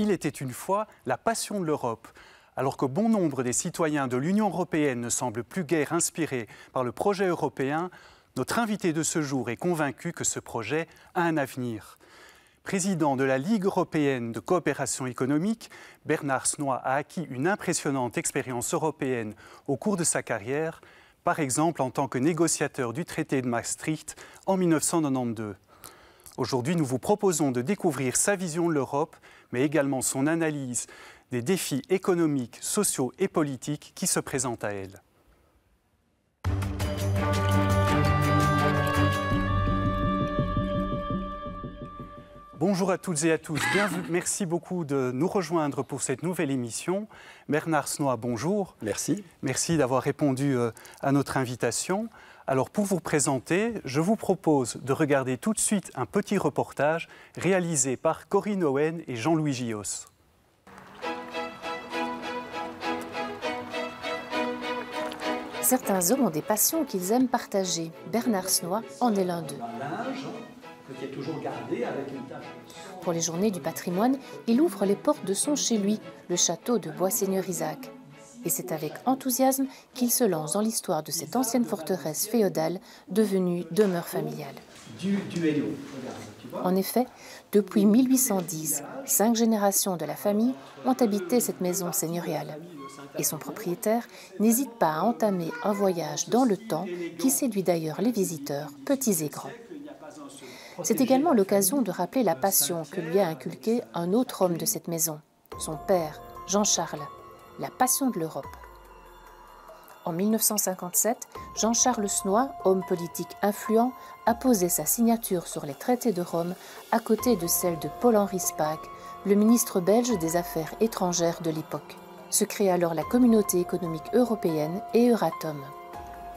Il était une fois la passion de l'Europe. Alors que bon nombre des citoyens de l'Union européenne ne semblent plus guère inspirés par le projet européen, notre invité de ce jour est convaincu que ce projet a un avenir. Président de la Ligue européenne de coopération économique, Bernard Snoy a acquis une impressionnante expérience européenne au cours de sa carrière, par exemple en tant que négociateur du traité de Maastricht en 1992. Aujourd'hui, nous vous proposons de découvrir sa vision de l'Europe, mais également son analyse des défis économiques, sociaux et politiques qui se présentent à elle. Bonjour à toutes et à tous. Merci beaucoup de nous rejoindre pour cette nouvelle émission. Bernard Snoy, bonjour. Merci. Merci d'avoir répondu à notre invitation. Alors, pour vous présenter, je vous propose de regarder tout de suite un petit reportage réalisé par Corinne Owen et Jean-Louis Gios. Certains hommes ont des passions qu'ils aiment partager. Bernard Snoy en est l'un d'eux. Pour les journées du patrimoine, il ouvre les portes de son chez lui, le château de Bois-Seigneur-Isaac. Et c'est avec enthousiasme qu'il se lance dans l'histoire de cette ancienne forteresse féodale devenue demeure familiale. En effet, depuis 1810, 5 générations de la famille ont habité cette maison seigneuriale. Et son propriétaire n'hésite pas à entamer un voyage dans le temps qui séduit d'ailleurs les visiteurs, petits et grands. C'est également l'occasion de rappeler la passion que lui a inculquée un autre homme de cette maison, son père, Jean-Charles, la passion de l'Europe. En 1957, Jean-Charles Snoy, homme politique influent, a posé sa signature sur les traités de Rome à côté de celle de Paul-Henri Spaak, le ministre belge des Affaires étrangères de l'époque. Se crée alors la Communauté économique européenne et Euratom.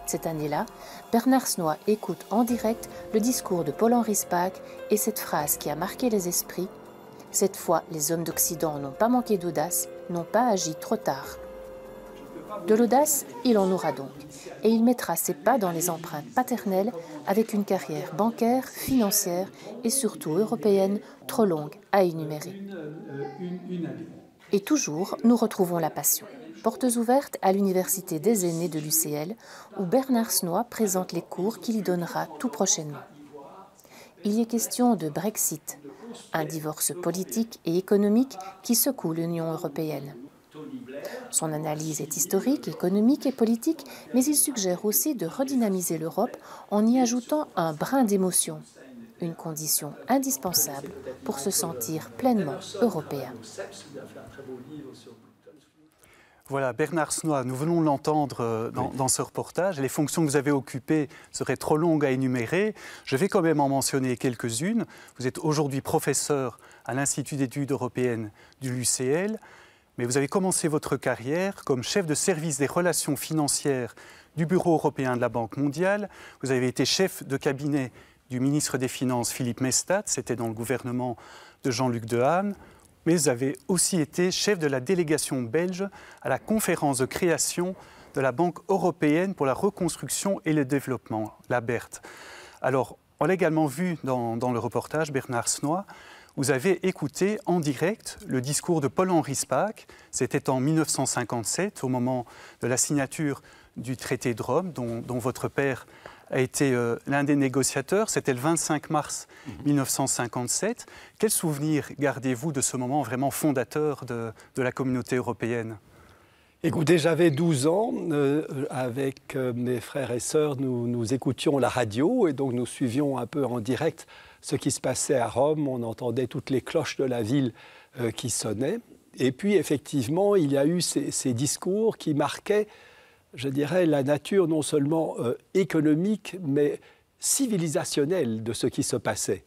Cette année-là, Bernard Snoy écoute en direct le discours de Paul-Henri Spaak et cette phrase qui a marqué les esprits « Cette fois, les hommes d'Occident n'ont pas manqué d'audace, n'ont pas agi trop tard. » De l'audace, il en aura donc, et il mettra ses pas dans les empreintes paternelles avec une carrière bancaire, financière et surtout européenne trop longue à énumérer. Et toujours, nous retrouvons la passion. Portes ouvertes à l'Université des aînés de l'UCL, où Bernard Snoy présente les cours qu'il y donnera tout prochainement. Il y est question de Brexit, un divorce politique et économique qui secoue l'Union européenne. Son analyse est historique, économique et politique, mais il suggère aussi de redynamiser l'Europe en y ajoutant un brin d'émotion, une condition indispensable pour se sentir pleinement européen. Voilà, Bernard Snoy, nous venons de l'entendre dans ce reportage. Les fonctions que vous avez occupées seraient trop longues à énumérer. Je vais quand même en mentionner quelques-unes. Vous êtes aujourd'hui professeur à l'Institut d'études européennes du l'UCL, mais vous avez commencé votre carrière comme chef de service des relations financières du Bureau européen de la Banque mondiale. Vous avez été chef de cabinet du ministre des Finances Philippe Maystadt, c'était dans le gouvernement de Jean-Luc Dehaene. Mais vous avez aussi été chef de la délégation belge à la conférence de création de la Banque européenne pour la reconstruction et le développement, la BERT. Alors, on l'a également vu dans le reportage, Bernard Snoy, vous avez écouté en direct le discours de Paul-Henri Spaak. C'était en 1957, au moment de la signature du traité de Rome, dont votre père a été l'un des négociateurs. C'était le 25 mars 1957. Quel souvenir gardez-vous de ce moment vraiment fondateur de la communauté européenne ? Écoutez, j'avais 12 ans. Avec mes frères et sœurs, nous écoutions la radio et donc nous suivions un peu en direct ce qui se passait à Rome. On entendait toutes les cloches de la ville qui sonnaient. Et puis, effectivement, il y a eu ces discours qui marquaient, je dirais, la nature non seulement économique, mais civilisationnelle de ce qui se passait.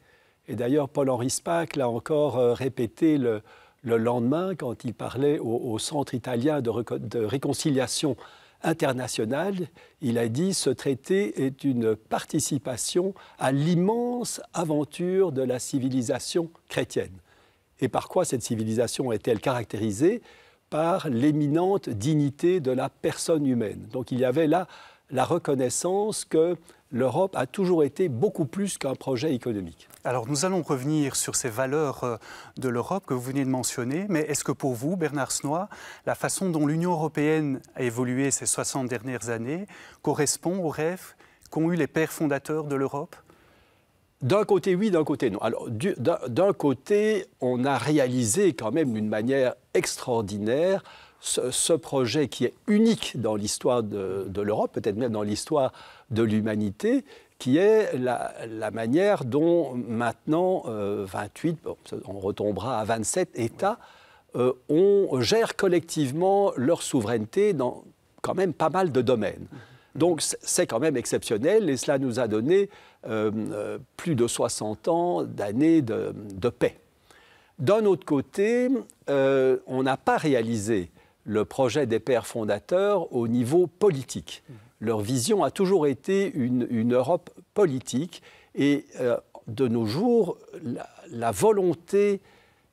Et d'ailleurs, Paul-Henri Spaak l'a encore répété le lendemain, quand il parlait au Centre italien de réconciliation internationale. Il a dit « Ce traité est une participation à l'immense aventure de la civilisation chrétienne ». Et par quoi cette civilisation est-elle caractérisée ? Par l'éminente dignité de la personne humaine. Donc il y avait là la reconnaissance que l'Europe a toujours été beaucoup plus qu'un projet économique. Alors nous allons revenir sur ces valeurs de l'Europe que vous venez de mentionner, mais est-ce que pour vous, Bernard Snoy, la façon dont l'Union européenne a évolué ces 60 dernières années correspond aux rêves qu'ont eu les pères fondateurs de l'Europe ? D'un côté, oui, d'un côté, non. Alors, d'un côté, on a réalisé quand même d'une manière extraordinaire ce projet qui est unique dans l'histoire de l'Europe, peut-être même dans l'histoire de l'humanité, qui est la manière dont maintenant 28, on retombera à 27 États, on gère collectivement leur souveraineté dans quand même pas mal de domaines. Donc c'est quand même exceptionnel et cela nous a donné plus de 60 ans d'années de paix. D'un autre côté, on n'a pas réalisé le projet des pères fondateurs au niveau politique. Leur vision a toujours été une Europe politique et de nos jours, la volonté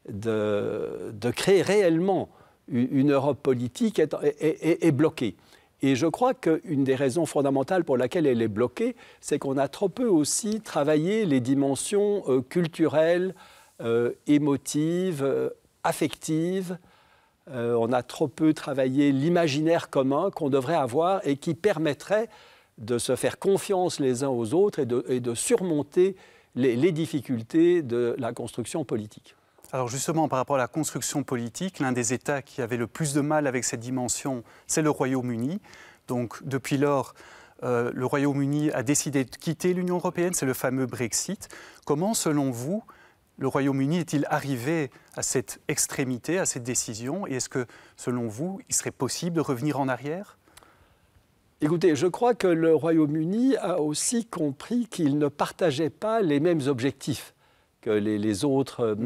de créer réellement une Europe politique est bloquée. Et je crois qu'une des raisons fondamentales pour laquelle elle est bloquée, c'est qu'on a trop peu aussi travaillé les dimensions culturelles, émotives, affectives. On a trop peu travaillé l'imaginaire commun qu'on devrait avoir et qui permettrait de se faire confiance les uns aux autres et de surmonter les difficultés de la construction politique. Alors justement, par rapport à la construction politique, l'un des États qui avait le plus de mal avec cette dimension, c'est le Royaume-Uni. Donc depuis lors, le Royaume-Uni a décidé de quitter l'Union européenne, c'est le fameux Brexit. Comment, selon vous, le Royaume-Uni est-il arrivé à cette extrémité, à cette décision? Et est-ce que, selon vous, il serait possible de revenir en arrière? Écoutez, je crois que le Royaume-Uni a aussi compris qu'il ne partageait pas les mêmes objectifs que les autres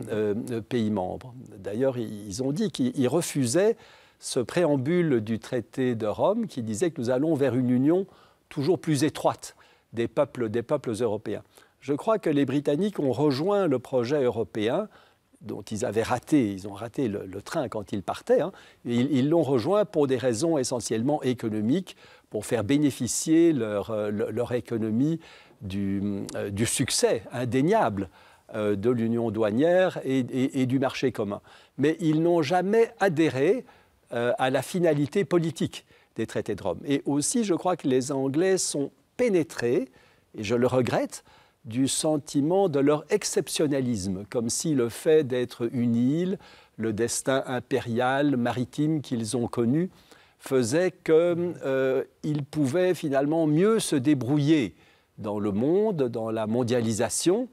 pays membres. D'ailleurs, ils ont dit qu'ils refusaient ce préambule du traité de Rome qui disait que nous allons vers une union toujours plus étroite des peuples européens. Je crois que les Britanniques ont rejoint le projet européen dont ils ont raté le train quand ils partaient. Ils l'ont rejoint pour des raisons essentiellement économiques, pour faire bénéficier leur économie du succès indéniable de l'union douanière et du marché commun. Mais ils n'ont jamais adhéré à la finalité politique des traités de Rome. Et aussi, je crois que les Anglais sont pénétrés, et je le regrette, du sentiment de leur exceptionnalisme, comme si le fait d'être une île, le destin impérial, maritime qu'ils ont connu, faisait qu'ils pouvaient finalement mieux se débrouiller dans le monde, dans la mondialisation,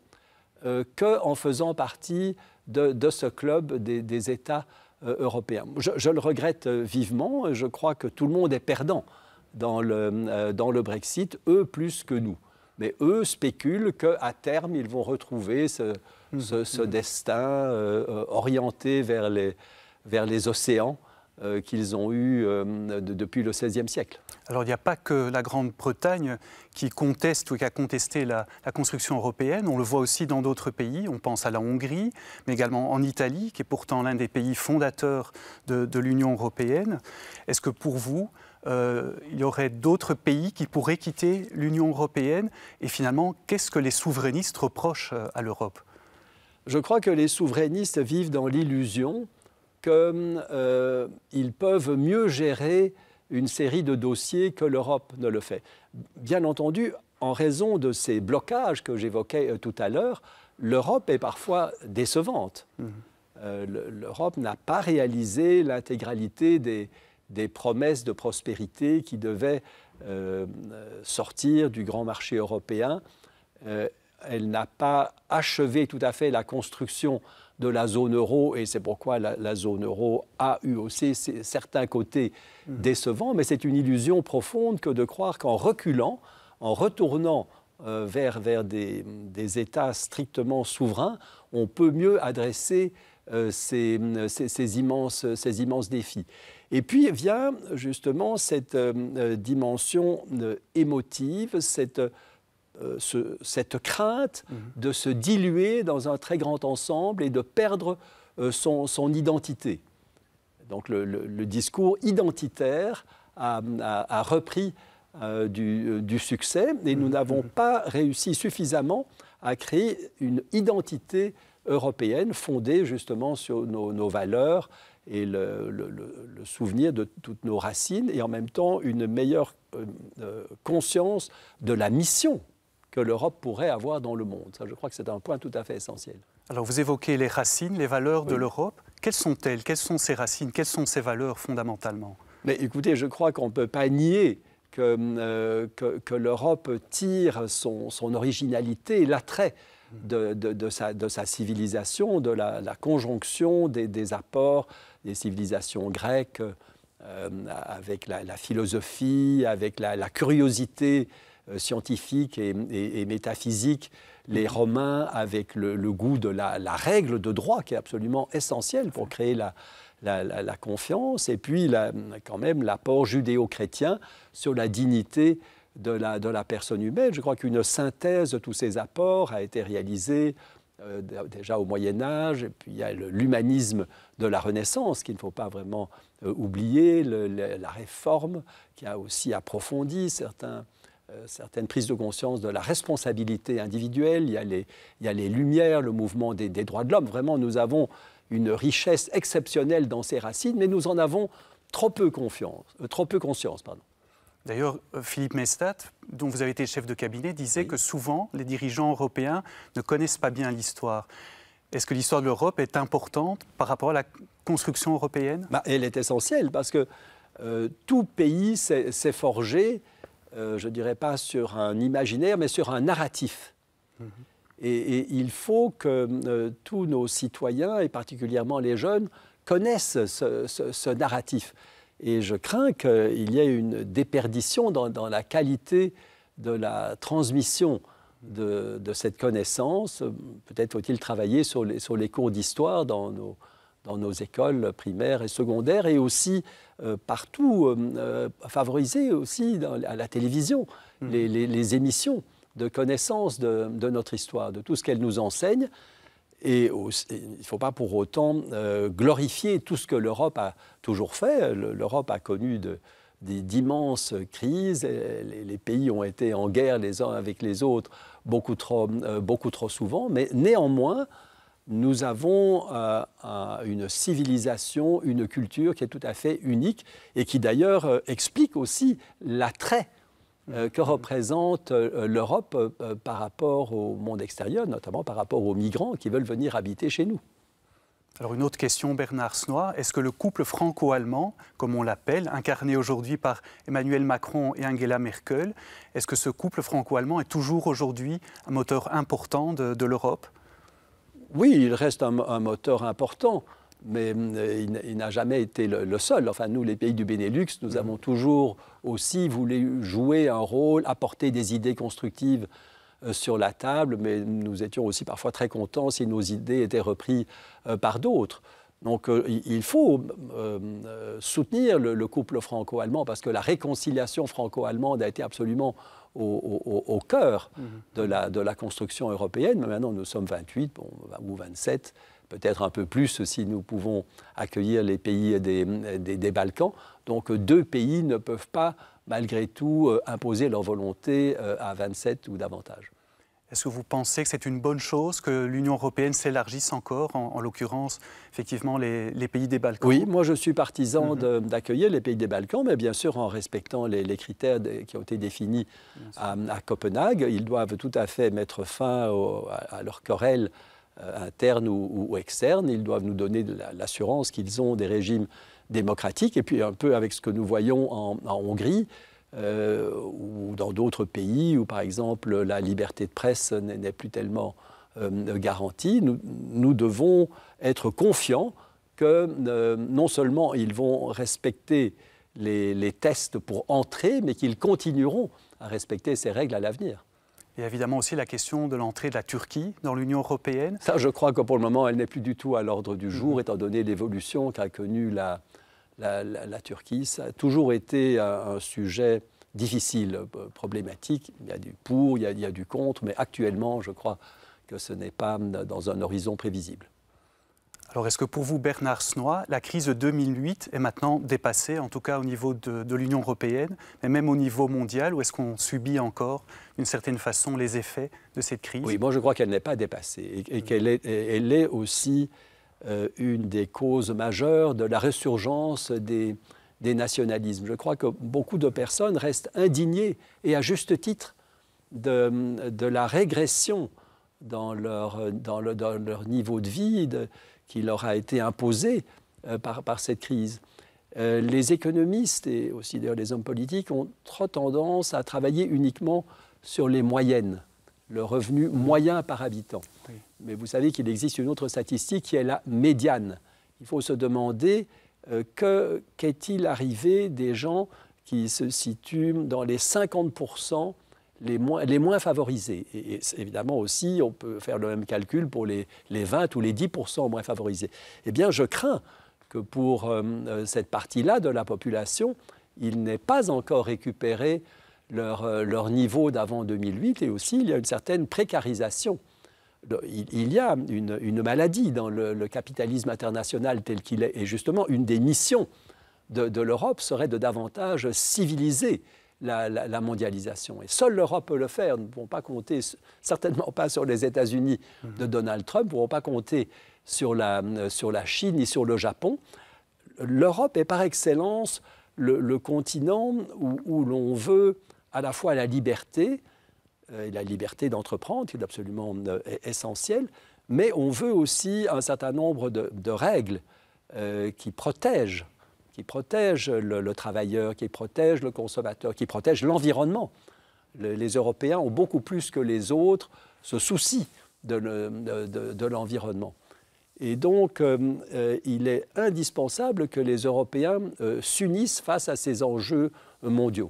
qu'en faisant partie de ce club des États européens. Je le regrette vivement. Je crois que tout le monde est perdant dans le Brexit, eux plus que nous. Mais eux spéculent qu'à terme, ils vont retrouver ce destin orienté vers les océans qu'ils ont eu depuis le XVIe siècle. Alors il n'y a pas que la Grande-Bretagne qui conteste ou qui a contesté la construction européenne, on le voit aussi dans d'autres pays, on pense à la Hongrie, mais également en Italie, qui est pourtant l'un des pays fondateurs de l'Union européenne. Est-ce que pour vous, il y aurait d'autres pays qui pourraient quitter l'Union européenne? Et finalement, qu'est-ce que les souverainistes reprochent à l'Europe? Je crois que les souverainistes vivent dans l'illusion qu'ils peuvent mieux gérer une série de dossiers que l'Europe ne le fait. Bien entendu, en raison de ces blocages que j'évoquais tout à l'heure, l'Europe est parfois décevante. L'Europe n'a pas réalisé l'intégralité des promesses de prospérité qui devaient sortir du grand marché européen. Elle n'a pas achevé tout à fait la construction de la zone euro, et c'est pourquoi la zone euro a eu aussi certains côtés décevants, mais c'est une illusion profonde que de croire qu'en reculant, en retournant vers des États strictement souverains, on peut mieux adresser ces immenses défis. Et puis vient justement cette dimension émotive, cette crainte de se diluer dans un très grand ensemble et de perdre son identité. Donc le discours identitaire a repris du succès et nous n'avons pas réussi suffisamment à créer une identité européenne fondée justement sur nos valeurs et le souvenir de toutes nos racines et en même temps une meilleure conscience de la mission que l'Europe pourrait avoir dans le monde. Ça, je crois que c'est un point tout à fait essentiel. Alors vous évoquez les racines, les valeurs de l'Europe. Quelles sont-elles? Quelles sont ces racines? Quelles sont ces valeurs fondamentalement? Mais écoutez, je crois qu'on ne peut pas nier que l'Europe tire son originalité et l'attrait de sa civilisation, de la conjonction des apports des civilisations grecques avec la philosophie, avec la curiosité scientifique et métaphysique, les Romains avec le goût de la règle de droit qui est absolument essentielle pour créer la confiance, et puis quand même l'apport judéo-chrétien sur la dignité de la personne humaine. Je crois qu'une synthèse de tous ces apports a été réalisée déjà au Moyen-Âge, et puis il y a l'humanisme de la Renaissance qu'il ne faut pas vraiment oublier, la Réforme qui a aussi approfondi certaines prises de conscience de la responsabilité individuelle. Il y a les Lumières, le mouvement des droits de l'homme. Vraiment, nous avons une richesse exceptionnelle dans ces racines, mais nous en avons trop peu conscience. D'ailleurs, Philippe Maystadt, dont vous avez été chef de cabinet, disait que souvent, les dirigeants européens ne connaissent pas bien l'histoire. Est-ce que l'histoire de l'Europe est importante par rapport à la construction européenne? Elle est essentielle parce que tout pays s'est forgé, je ne dirais pas sur un imaginaire, mais sur un narratif. Et il faut que tous nos citoyens, et particulièrement les jeunes, connaissent ce narratif. Et je crains qu'il y ait une déperdition dans la qualité de la transmission de cette connaissance. Peut-être faut-il travailler sur les cours d'histoire dans nos écoles primaires et secondaires, et aussi partout favoriser aussi à la télévision les émissions de connaissance de notre histoire, de tout ce qu'elle nous enseigne. Et il ne faut pas pour autant glorifier tout ce que l'Europe a toujours fait. L'Europe a connu d'immenses crises. Les pays ont été en guerre les uns avec les autres beaucoup trop souvent. Mais néanmoins, nous avons une civilisation, une culture qui est tout à fait unique et qui d'ailleurs explique aussi l'attrait que représente l'Europe par rapport au monde extérieur, notamment par rapport aux migrants qui veulent venir habiter chez nous. Alors une autre question, Bernard Snoy. Est-ce que le couple franco-allemand, comme on l'appelle, incarné aujourd'hui par Emmanuel Macron et Angela Merkel, est-ce que ce couple franco-allemand est toujours aujourd'hui un moteur important de l'Europe? Oui, il reste un moteur important, mais il n'a jamais été le seul. Enfin, nous, les pays du Benelux, nous avons toujours aussi voulu jouer un rôle, apporter des idées constructives sur la table, mais nous étions aussi parfois très contents si nos idées étaient reprises par d'autres. Donc il faut soutenir le couple franco-allemand parce que la réconciliation franco-allemande a été absolument au cœur de la construction européenne. Mais maintenant, nous sommes 28 ou 27, peut-être un peu plus si nous pouvons accueillir les pays des Balkans. Donc deux pays ne peuvent pas, malgré tout, imposer leur volonté à 27 ou davantage. Est-ce que vous pensez que c'est une bonne chose que l'Union européenne s'élargisse encore, en l'occurrence, effectivement, les pays des Balkans? Oui, moi je suis partisan d'accueillir les pays des Balkans, mais bien sûr en respectant les critères qui ont été définis à Copenhague. Ils doivent tout à fait mettre fin à leurs querelles internes ou externes. Ils doivent nous donner l'assurance qu'ils ont des régimes démocratiques. Et puis un peu avec ce que nous voyons en Hongrie, ou dans d'autres pays où, par exemple, la liberté de presse n'est plus tellement garantie, nous devons être confiants que non seulement ils vont respecter les tests pour entrer, mais qu'ils continueront à respecter ces règles à l'avenir. Il y a évidemment aussi la question de l'entrée de la Turquie dans l'Union européenne. Ça, je crois que pour le moment, elle n'est plus du tout à l'ordre du jour, étant donné l'évolution qu'a connue la Turquie. Ça a toujours été un sujet difficile, problématique. Il y a du pour, il y a du contre, mais actuellement, je crois que ce n'est pas dans un horizon prévisible. Alors, est-ce que pour vous, Bernard Snoy, la crise de 2008 est maintenant dépassée, en tout cas au niveau de l'Union européenne, mais même au niveau mondial, ou est-ce qu'on subit encore, d'une certaine façon, les effets de cette crise? Oui, moi je crois qu'elle n'est pas dépassée et qu'elle est aussi une des causes majeures de la résurgence des nationalismes. Je crois que beaucoup de personnes restent indignées, et à juste titre, de la régression dans leur niveau de vie qui leur a été imposé par cette crise. Les économistes et aussi d'ailleurs les hommes politiques ont trop tendance à travailler uniquement sur les moyennes, le revenu moyen par habitant. Oui. Mais vous savez qu'il existe une autre statistique qui est la médiane. Il faut se demander qu'est-il arrivé des gens qui se situent dans les 50% les moins favorisés. Et évidemment aussi, on peut faire le même calcul pour les 20 ou les 10% moins favorisés. Eh bien, je crains que pour cette partie-là de la population, ils n'aient pas encore récupéré leur niveau d'avant 2008, et aussi il y a une certaine précarisation. Il y a une maladie dans le capitalisme international tel qu'il est, et justement une des missions de l'Europe serait de davantage civiliser la mondialisation. Et seule l'Europe peut le faire. Nous ne pouvons pas compter, certainement pas sur les États-Unis de Donald Trump, nous ne pouvons pas compter sur la Chine ni sur le Japon. L'Europe est par excellence le continent où l'on veut à la fois la liberté, et la liberté d'entreprendre, qui est absolument essentielle, mais on veut aussi un certain nombre de règles qui protègent le travailleur, qui protègent le consommateur, qui protègent l'environnement. Les Européens ont beaucoup plus que les autres ce souci de l'environnement. Et donc, il est indispensable que les Européens s'unissent face à ces enjeux mondiaux.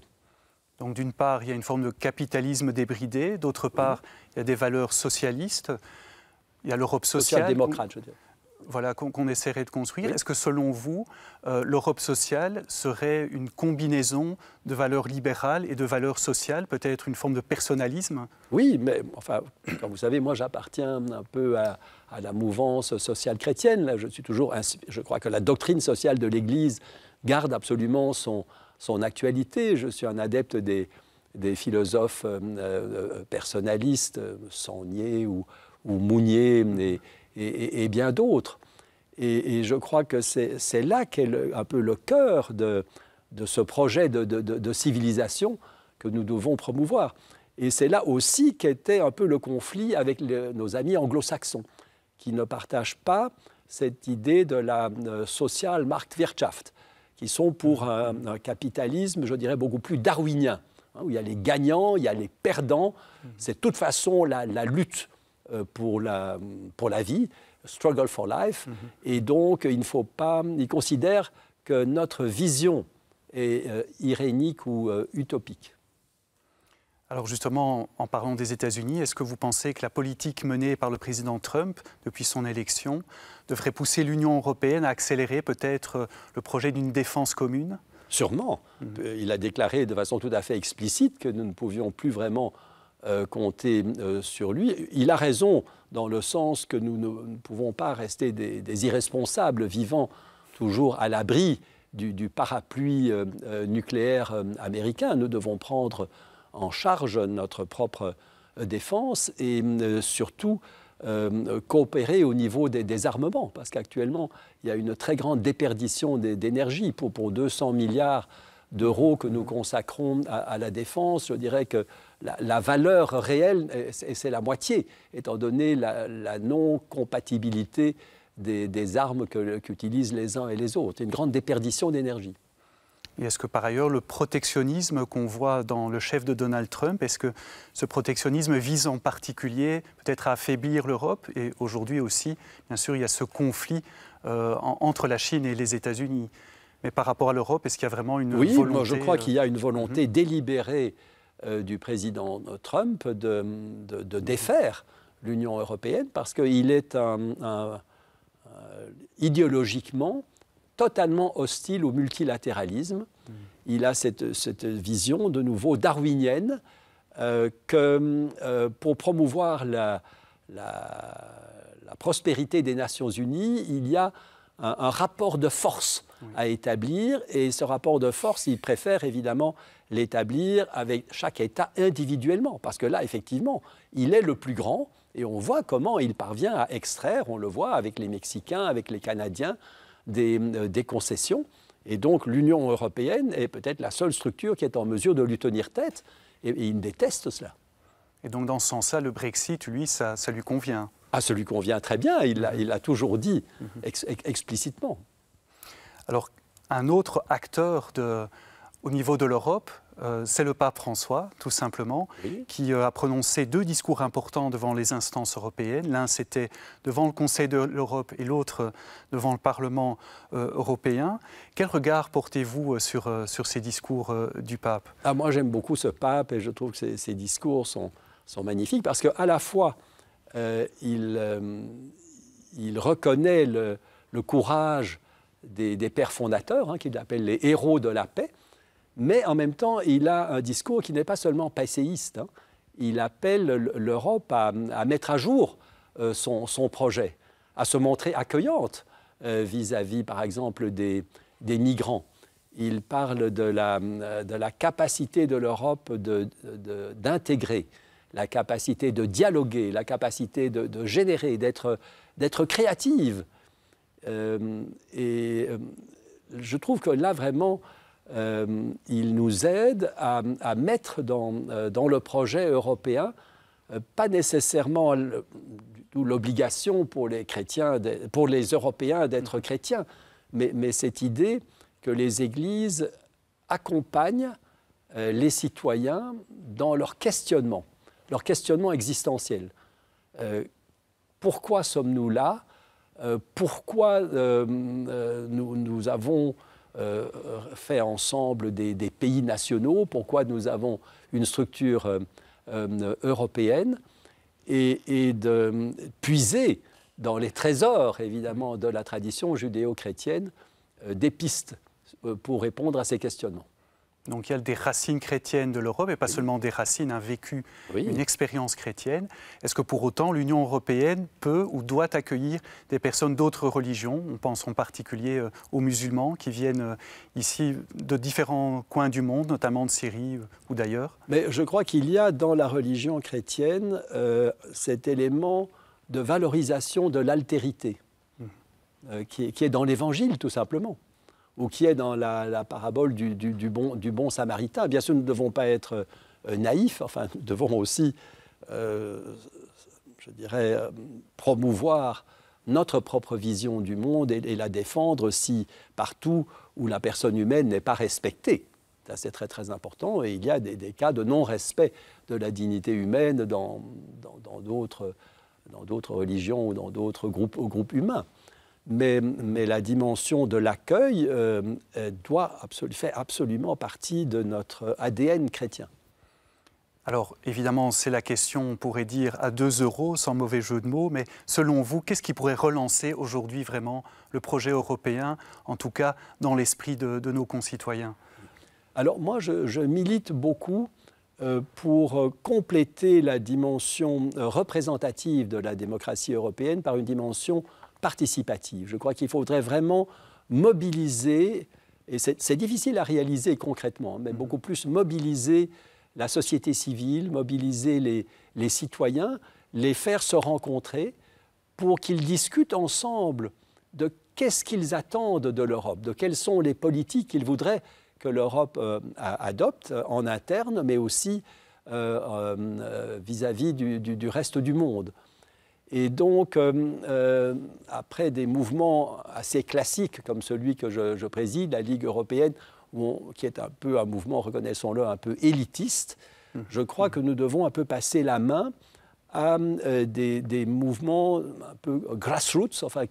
Donc, d'une part, il y a une forme de capitalisme débridé. D'autre part, il y a des valeurs socialistes. Il y a l'Europe sociale. Social-démocrate, je dirais. Voilà, qu'on essaierait de construire. Oui. Est-ce que, selon vous, l'Europe sociale serait une combinaison de valeurs libérales et de valeurs sociales, peut-être une forme de personnalisme? Oui, mais enfin, comme vous savez, moi j'appartiens un peu à la mouvance sociale chrétienne. Là, je crois que la doctrine sociale de l'Église garde absolument son actualité. Je suis un adepte des philosophes personnalistes, Saunier ou Mounier et bien d'autres. Et je crois que c'est là qu'est un peu le cœur de ce projet de civilisation que nous devons promouvoir. Et c'est là aussi qu'était un peu le conflit avec nos amis anglo-saxons, qui ne partagent pas cette idée de la Social Marktwirtschaft, qui sont pour un capitalisme, je dirais, beaucoup plus darwinien, hein, où il y a les gagnants, il y a les perdants. C'est de toute façon la lutte pour la vie, struggle for life, et donc il ne faut pas, ils considèrent que notre vision est irénique ou utopique. Alors justement, en parlant des États-Unis, est-ce que vous pensez que la politique menée par le président Trump depuis son élection devrait pousser l'Union européenne à accélérer peut-être le projet d'une défense commune? Sûrement. Il a déclaré de façon tout à fait explicite que nous ne pouvions plus vraiment compter sur lui. Il a raison dans le sens que nous ne pouvons pas rester des irresponsables vivant toujours à l'abri du parapluie nucléaire américain. Nous devons prendre en charge notre propre défense et surtout coopérer au niveau des armements, parce qu'actuellement, il y a une très grande déperdition d'énergie. Pour 200 milliards d'euros que nous consacrons à la défense, je dirais que la valeur réelle, c'est la moitié, étant donné la non-compatibilité des armes qu'utilisent les uns et les autres. Une grande déperdition d'énergie. Et est-ce que par ailleurs le protectionnisme qu'on voit dans le chef de Donald Trump, est-ce que ce protectionnisme vise en particulier peut-être à affaiblir l'Europe? Et aujourd'hui aussi, bien sûr, il y a ce conflit entre la Chine et les États-Unis. Mais par rapport à l'Europe, est-ce qu'il y a vraiment une volonté? Oui, moi je crois qu'il y a une volonté délibérée du président Trump de défaire l'Union européenne, parce qu'il est idéologiquement totalement hostile au multilatéralisme. Il a cette vision de nouveau darwinienne que pour promouvoir la la prospérité des Nations Unies, il y a un rapport de force à établir, et ce rapport de force, il préfère évidemment l'établir avec chaque État individuellement, parce que là, effectivement, il est le plus grand, et on voit comment il parvient à extraire, on le voit avec les Mexicains, avec les Canadiens, des concessions. Et donc l'Union européenne est peut-être la seule structure qui est en mesure de lui tenir tête, et il déteste cela. Et donc dans ce sens-là, le Brexit, lui, ça lui convient? Ah, ça lui convient très bien, il l'a toujours dit explicitement. Alors, un autre acteur au niveau de l'Europe, c'est le pape François, tout simplement, qui a prononcé 2 discours importants devant les instances européennes. L'un, c'était devant le Conseil de l'Europe et l'autre devant le Parlement européen. Quel regard portez-vous sur ces discours du pape? Moi, j'aime beaucoup ce pape et je trouve que ses discours sont magnifiques parce qu'à la fois, il reconnaît le courage des pères fondateurs, qu'il appelle les héros de la paix, mais en même temps, il a un discours qui n'est pas seulement passéiste. Il appelle l'Europe à mettre à jour son projet, à se montrer accueillante vis-à-vis, par exemple, des migrants. Il parle de la capacité de l'Europe d'intégrer, la capacité de dialoguer, la capacité de générer, d'être créative. Et je trouve que là, vraiment, il nous aide à mettre dans le projet européen, pas nécessairement l'obligation pour les chrétiens, pour les Européens d'être chrétiens, mais cette idée que les églises accompagnent les citoyens dans leur questionnement existentiel. Pourquoi sommes-nous là? Pourquoi nous avons fait ensemble des pays nationaux? Pourquoi nous avons une structure européenne? Et de puiser dans les trésors, évidemment, de la tradition judéo-chrétienne, des pistes pour répondre à ces questionnements. Donc il y a des racines chrétiennes de l'Europe et pas seulement des racines, un vécu, une expérience chrétienne. Est-ce que pour autant l'Union européenne peut ou doit accueillir des personnes d'autres religions? On pense en particulier aux musulmans qui viennent ici de différents coins du monde, notamment de Syrie ou d'ailleurs. Mais je crois qu'il y a dans la religion chrétienne cet élément de valorisation de l'altérité qui est dans l'Évangile tout simplement, ou qui est dans la parabole du bon samaritain. Bien sûr, nous ne devons pas être naïfs, enfin, nous devons aussi, je dirais, promouvoir notre propre vision du monde et la défendre si partout où la personne humaine n'est pas respectée. Ça, c'est très, très important. Et il y a des cas de non-respect de la dignité humaine dans d'autres religions ou dans d'autres groupes humains. Mais la dimension de l'accueil fait absolument partie de notre ADN chrétien. Alors, évidemment, c'est la question, on pourrait dire, à 2 €, sans mauvais jeu de mots, mais selon vous, qu'est-ce qui pourrait relancer aujourd'hui vraiment le projet européen, en tout cas dans l'esprit de nos concitoyens? Alors, moi, je milite beaucoup pour compléter la dimension représentative de la démocratie européenne par une dimension participative. Je crois qu'il faudrait vraiment mobiliser, et c'est difficile à réaliser concrètement, mais beaucoup plus mobiliser la société civile, mobiliser les citoyens, les faire se rencontrer pour qu'ils discutent ensemble de qu'est-ce qu'ils attendent de l'Europe, de quelles sont les politiques qu'ils voudraient que l'Europe adopte en interne, mais aussi vis-à-vis du reste du monde. Et donc, après des mouvements assez classiques comme celui que je préside, la Ligue européenne, qui est un peu un mouvement, reconnaissons-le, un peu élitiste, je crois que nous devons un peu passer la main à des mouvements un peu grassroots, enfin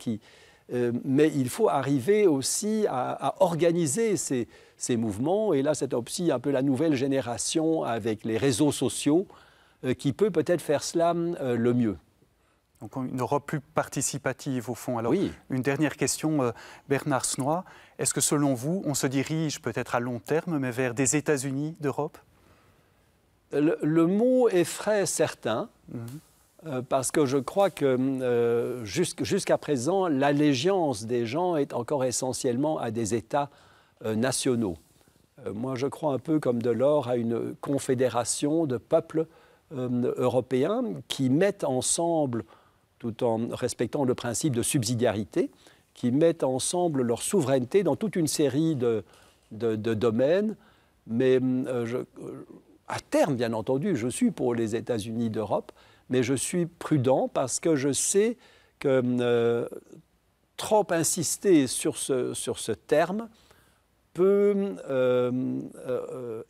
mais il faut arriver aussi à organiser ces mouvements. Et là, c'est aussi un peu la nouvelle génération avec les réseaux sociaux qui peut-être faire cela le mieux. Donc une Europe plus participative au fond. Alors, oui. Une dernière question, Bernard Snoy. Est-ce que selon vous, on se dirige peut-être à long terme, mais vers des États-Unis d'Europe? Le mot effraie certains. parce que je crois que jusqu'à présent, l'allégeance des gens est encore essentiellement à des États nationaux. Moi, je crois un peu comme Delors à une confédération de peuples européens qui mettent ensemble, tout en respectant le principe de subsidiarité, qui mettent ensemble leur souveraineté dans toute une série de domaines. Mais à terme, bien entendu, je suis pour les États-Unis d'Europe, mais je suis prudent parce que je sais que trop insister sur ce terme peut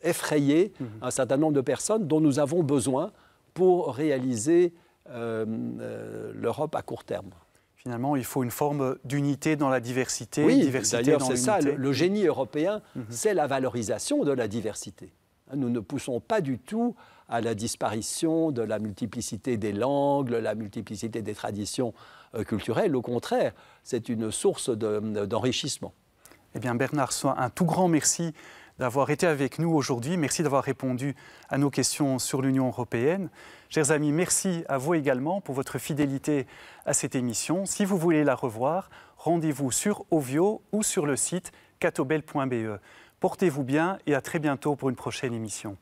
effrayer un certain nombre de personnes dont nous avons besoin pour réaliser l'Europe à court terme. Finalement, il faut une forme d'unité dans la diversité, oui, diversité d'ailleurs, dans c'est ça, l'unité. le génie européen, c'est la valorisation de la diversité. Nous ne poussons pas du tout à la disparition de la multiplicité des langues, la multiplicité des traditions culturelles. Au contraire, c'est une source d'enrichissement. Eh bien, Bernard Snoy, un tout grand merci d'avoir été avec nous aujourd'hui. Merci d'avoir répondu à nos questions sur l'Union européenne. Chers amis, merci à vous également pour votre fidélité à cette émission. Si vous voulez la revoir, rendez-vous sur Ovio ou sur le site catobel.be. Portez-vous bien et à très bientôt pour une prochaine émission.